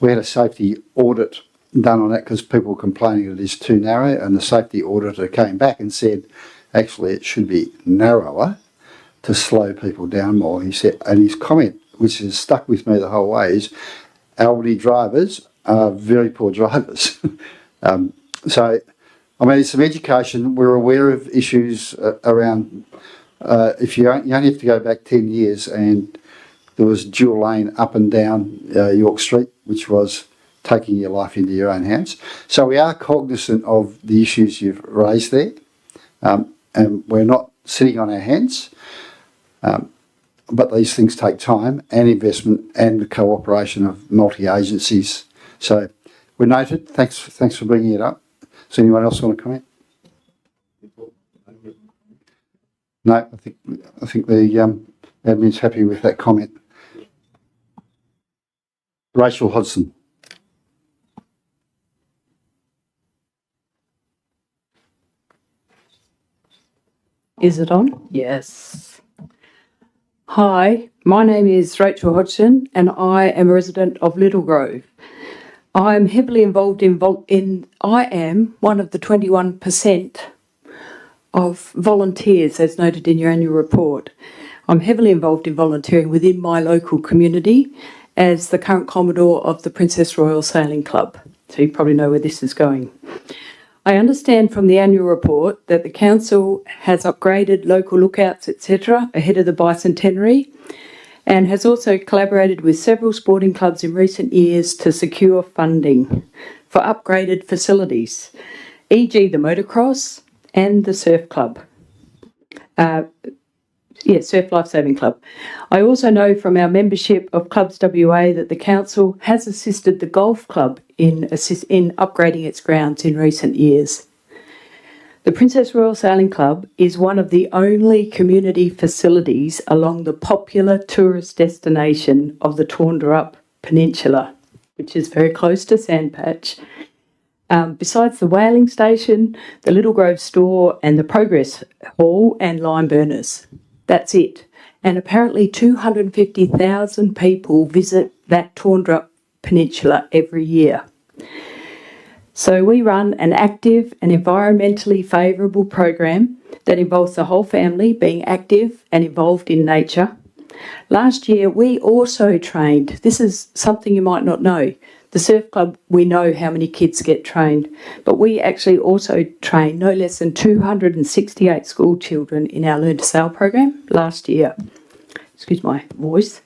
we had a safety audit done on that because people were complaining it is too narrow, and the safety auditor came back and said, actually, it should be narrower to slow people down more. He said, and his comment, which has stuck with me the whole way, is Albany drivers are very poor drivers. So, I mean, it's some education. We're aware of issues around, if you only have to go back 10 years, and there was dual lane up and down York Street, which was taking your life into your own hands. So we are cognizant of the issues you've raised there, and we're not sitting on our hands. But these things take time and investment and the cooperation of multi-agencies. So we're noted. Thanks for bringing it up. Does anyone else want to comment? No, I think the admin's happy with that comment. Rachel Hodson.
Is it on? Yes. Hi, my name is Rachel Hodgson and I am a resident of Little Grove. I'm heavily involved I am one of the 21% of volunteers, as noted in your annual report. I'm heavily involved in volunteering within my local community as the current Commodore of the Princess Royal Sailing Club. So you probably know where this is going. I understand from the annual report that the council has upgraded local lookouts, etc., ahead of the bicentenary, and has also collaborated with several sporting clubs in recent years to secure funding for upgraded facilities, e.g. the motocross and the surf club. Surf Lifesaving Club. I also know from our membership of Clubs WA that the council has assisted the golf club in upgrading its grounds in recent years. The Princess Royal Sailing Club is one of the only community facilities along the popular tourist destination of the Torndirrup Peninsula, which is very close to Sandpatch. Besides the whaling station, the Little Grove store and the Progress Hall and lime burners. That's it. And apparently 250,000 people visit that Torndirrup Peninsula every year. So we run an active and environmentally favourable program that involves the whole family being active and involved in nature. Last year we also trained, this is something you might not know, The surf club, we know how many kids get trained, but we actually also train no less than 268 school children in our Learn to Sail program last year. Excuse my voice.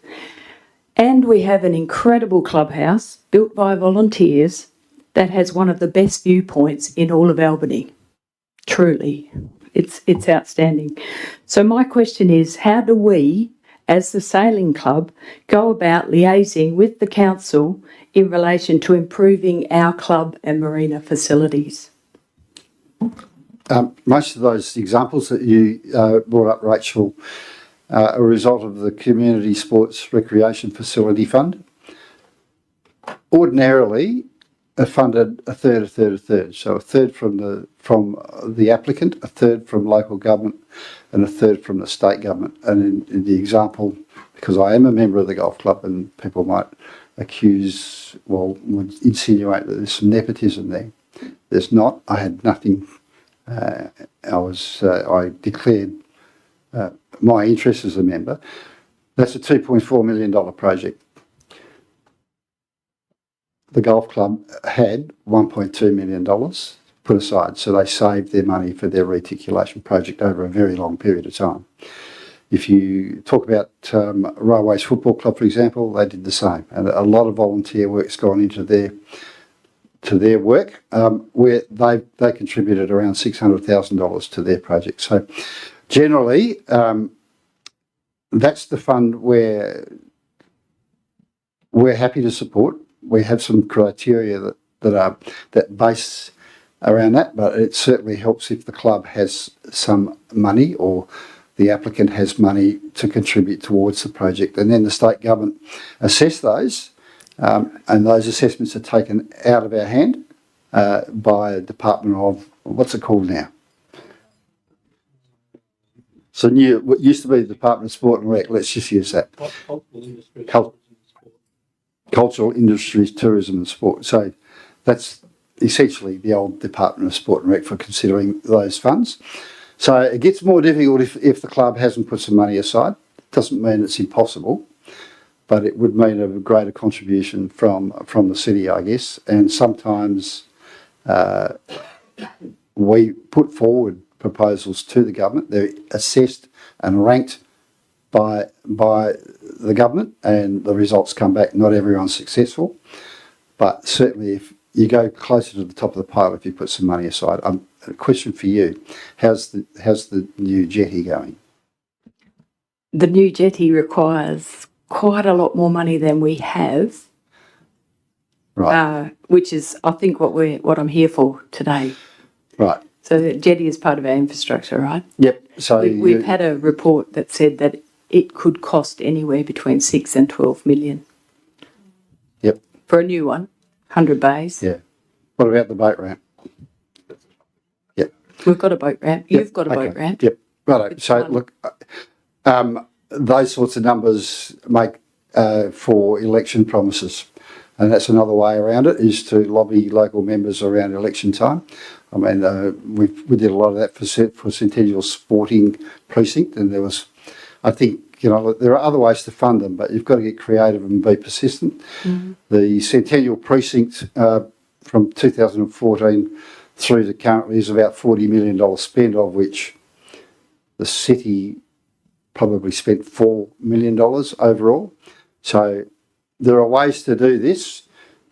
And we have an incredible clubhouse built by volunteers that has one of the best viewpoints in all of Albany. Truly, it's outstanding. So my question is, how do we, as the sailing club, go about liaising with the council in relation to improving our club and marina facilities?
Most of those examples that you brought up, Rachel, are a result of the Community Sports Recreation Facility Fund. Ordinarily, are funded a third. So a third from the applicant, a third from local government, and a third from the state government. And in the example, because I am a member of the golf club, and people might would insinuate that there's some nepotism there. There's not. I had nothing. I declared my interest as a member. That's a $2.4 million project. The golf club had $1.2 million put aside, so they saved their money for their reticulation project over a very long period of time. If you talk about Railways Football Club, for example, they did the same, and a lot of volunteer work's gone into their work, where they contributed around $600,000 to their project. So generally, that's the fund where we're happy to support. We have some criteria that base around that, but it certainly helps if the club has some money or the applicant has money to contribute towards the project. And then the state government assess those, and those assessments are taken out of our hand by a department of, what's it called now? So what used to be the Department of Sport and Rec, let's just use that. Cultural Industries, Tourism and Sport. So that's essentially the old Department of Sport and Rec for considering those funds. So it gets more difficult if the club hasn't put some money aside. It doesn't mean it's impossible, but it would mean a greater contribution from the city, I guess. And sometimes we put forward proposals to the government. They're assessed and ranked by the government, and the results come back. Not everyone's successful, but certainly if you go closer to the top of the pile, if you put some money aside. A question for you: how's the new jetty going?
The new jetty requires quite a lot more money than we have,
Right.
Which is, I think, what I'm here for today.
Right.
So the jetty is part of our infrastructure, right?
Yep. So
We've had a report that said that it could cost anywhere between 6 and 12 million.
Yep.
For a new one, 100 bays.
Yeah. What about the boat ramp? Yep.
We've got a boat ramp.
Yep.
You've got a boat ramp.
Yep. Right.
It's
So
fun.
look, those sorts of numbers make for election promises, and that's another way around it, is to lobby local members around election time. I mean, we did a lot of that for Centennial Sporting Precinct, and there was, I think, there are other ways to fund them, but you've got to get creative and be persistent. Mm-hmm. The Centennial Precinct from 2014 through to currently is about $40 million spent, of which the city probably spent $4 million overall. So there are ways to do this,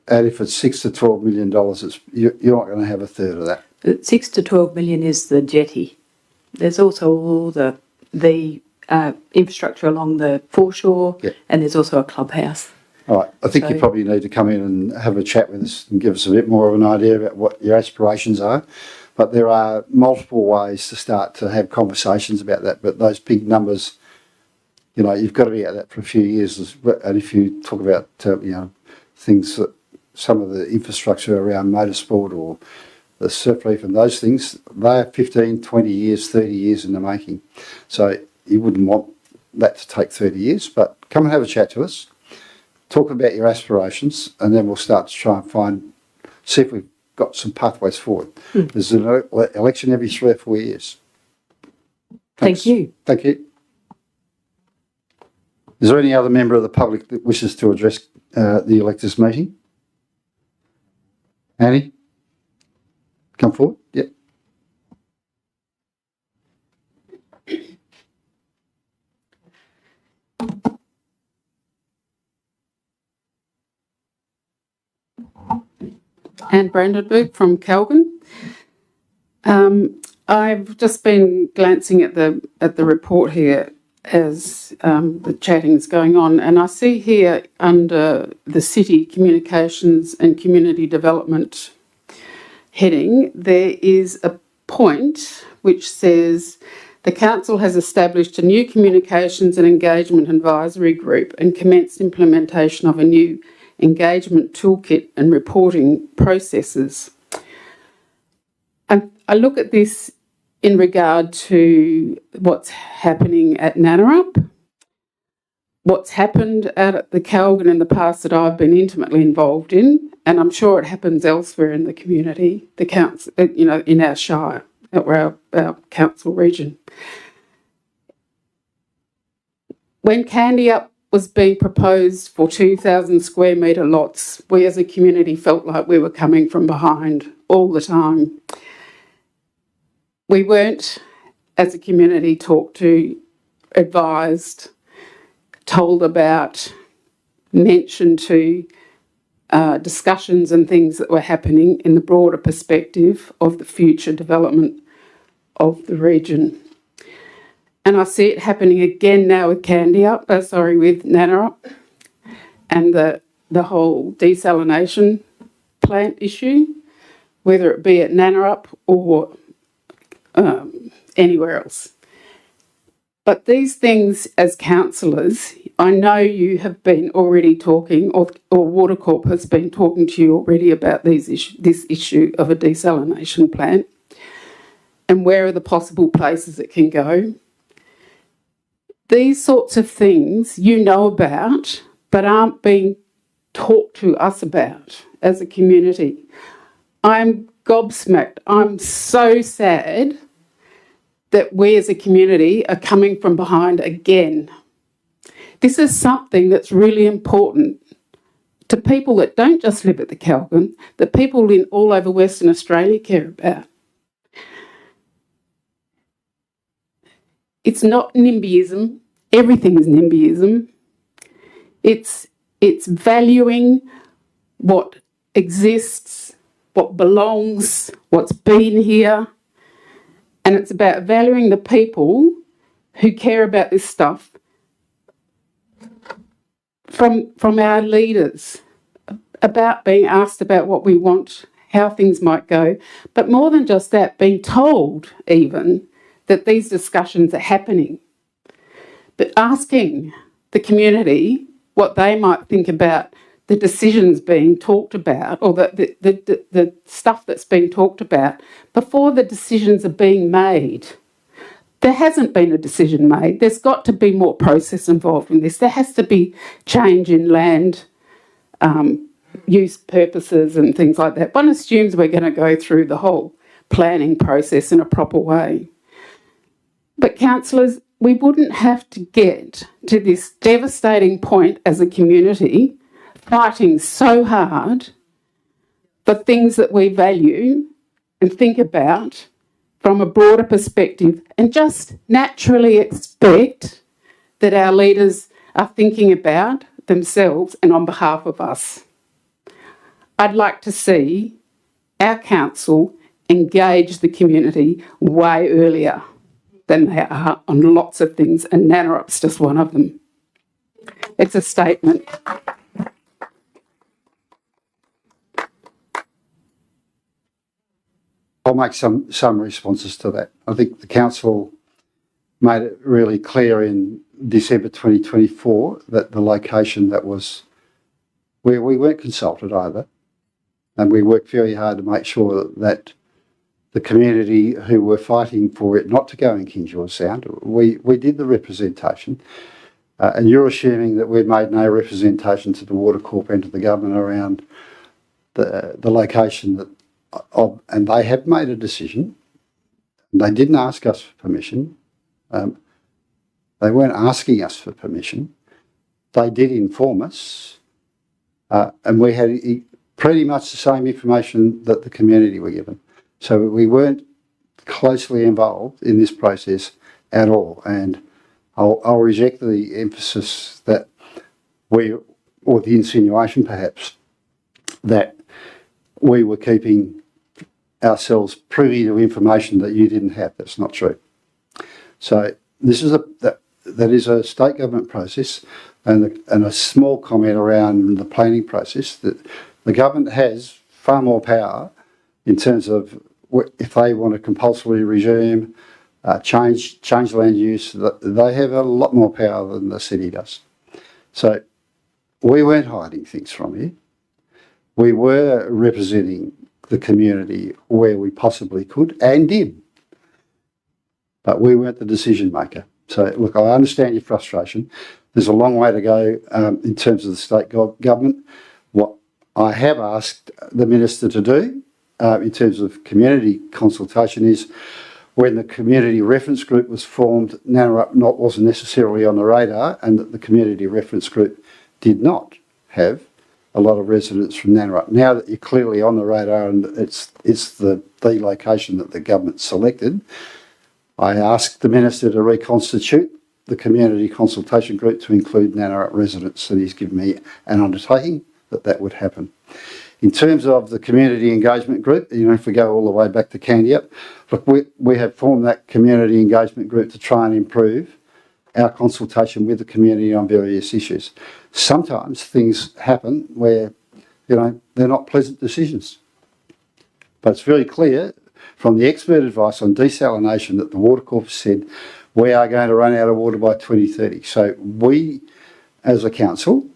and if it's $6 to $12 million, you're not going to have a third of that.
6 to 12 million is the jetty. There's also all the infrastructure along the foreshore,
Yep.
and there's also a clubhouse.
All right, I think you probably need to come in and have a chat with us and give us a bit more of an idea about what your aspirations are. But there are multiple ways to start to have conversations about that. But those big numbers, you've got to be at that for a few years. And if you talk about, things that some of the infrastructure around motorsport or the surf reef and those things, they are 15, 20 years, 30 years in the making. So you wouldn't want that to take 30 years, but come and have a chat to us, talk about your aspirations, and then we'll start to try and see if we've got some pathways forward. There's an election every 3 or 4 years. Thanks.
Thank you.
Thank you. Is there any other member of the public that wishes to address the electors meeting? Annie? Come forward. Yep.
Anne Brandenburg from Calgary. I've just been glancing at the report here as the chatting's going on, and I see here under the City Communications and Community Development heading, there is a point which says the Council has established a new Communications and Engagement Advisory Group and commenced implementation of a new engagement toolkit and reporting processes. And I look at this in regard to what's happening at Nannarup, what's happened out at the Calgon in the past that I've been intimately involved in, and I'm sure it happens elsewhere in the community, the council, in our shire, or our council region. When Candy-Up was being proposed for 2,000 square metre lots, we as a community felt like we were coming from behind all the time. We weren't, as a community, talked to, advised, told about, mentioned to, discussions and things that were happening in the broader perspective of the future development of the region. And I see it happening again now with with Nannarup, and the whole desalination plant issue, whether it be at Nannarup or anywhere else. But these things, as councillors, I know you have been already talking, or Watercorp has been talking to you already about this issue of a desalination plant and where are the possible places it can go. These sorts of things you know about, but aren't being talked to us about as a community. I'm gobsmacked. I'm so sad that we as a community are coming from behind again. This is something that's really important to people that don't just live at the Calgon, that people in all over Western Australia care about. It's not NIMBYism. Everything's NIMBYism. It's valuing what exists, what belongs, what's been here, and it's about valuing the people who care about this stuff from our leaders, about being asked about what we want, how things might go, but more than just that, being told even that these discussions are happening, but asking the community what they might think about the decisions being talked about, or the stuff that's being talked about before the decisions are being made. There hasn't been a decision made. There's got to be more process involved in this. There has to be change in land use purposes and things like that. One assumes we're going to go through the whole planning process in a proper way. But councillors, we wouldn't have to get to this devastating point as a community, fighting so hard for things that we value and think about from a broader perspective, and just naturally expect that our leaders are thinking about themselves and on behalf of us. I'd like to see our council engage the community way earlier than they are on lots of things, and Nannerup's just one of them. It's a statement.
I'll make some responses to that. I think the council made it really clear in December 2024 that the location that was where we weren't consulted either, and we worked very hard to make sure that the community who were fighting for it not to go in King George Sound, we did the representation, and you're assuming that we've made no representation to the Watercorp and to the government around the location that. And they have made a decision. They didn't ask us for permission. They weren't asking us for permission. They did inform us, and we had pretty much the same information that the community were given. So we weren't closely involved in this process at all. And I'll reject the emphasis that or the insinuation perhaps, that we were keeping ourselves privy to information that you didn't have. That's not true. So this is that is a state government process, and a small comment around the planning process, that the government has far more power in terms of if they want to compulsorily resume, change land use. They have a lot more power than the city does. So we weren't hiding things from you. We were representing the community where we possibly could and did, but we weren't the decision maker. So look, I understand your frustration. There's a long way to go in terms of the state government. What I have asked the Minister to do in terms of community consultation is, when the community reference group was formed, Nannerrup wasn't necessarily on the radar, and that the community reference group did not have a lot of residents from Nannerrup. Now that you're clearly on the radar and it's the location that the government selected, I asked the Minister to reconstitute the community consultation group to include Nannerrup residents, and he's given me an undertaking that would happen. In terms of the community engagement group, if we go all the way back to Candiac, look, we have formed that community engagement group to try and improve our consultation with the community on various issues. Sometimes things happen where, they're not pleasant decisions. But it's very clear from the expert advice on desalination that the Water Corp said we are going to run out of water by 2030. So we, as a council,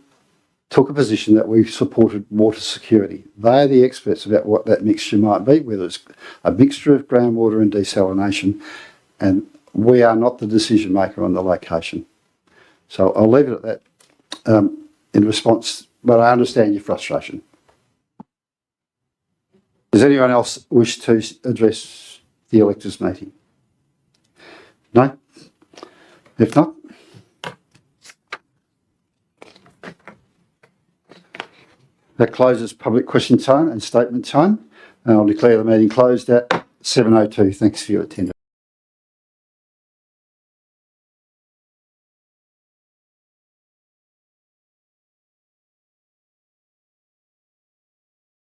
took a position that we supported water security. They are the experts about what that mixture might be, whether it's a mixture of groundwater and desalination, and we are not the decision maker on the location. So I'll leave it at that in response, but I understand your frustration. Does anyone else wish to address the electors meeting? No? If not, that closes public question time and statement time, and I'll declare the meeting closed at 7:02. Thanks for your attendance.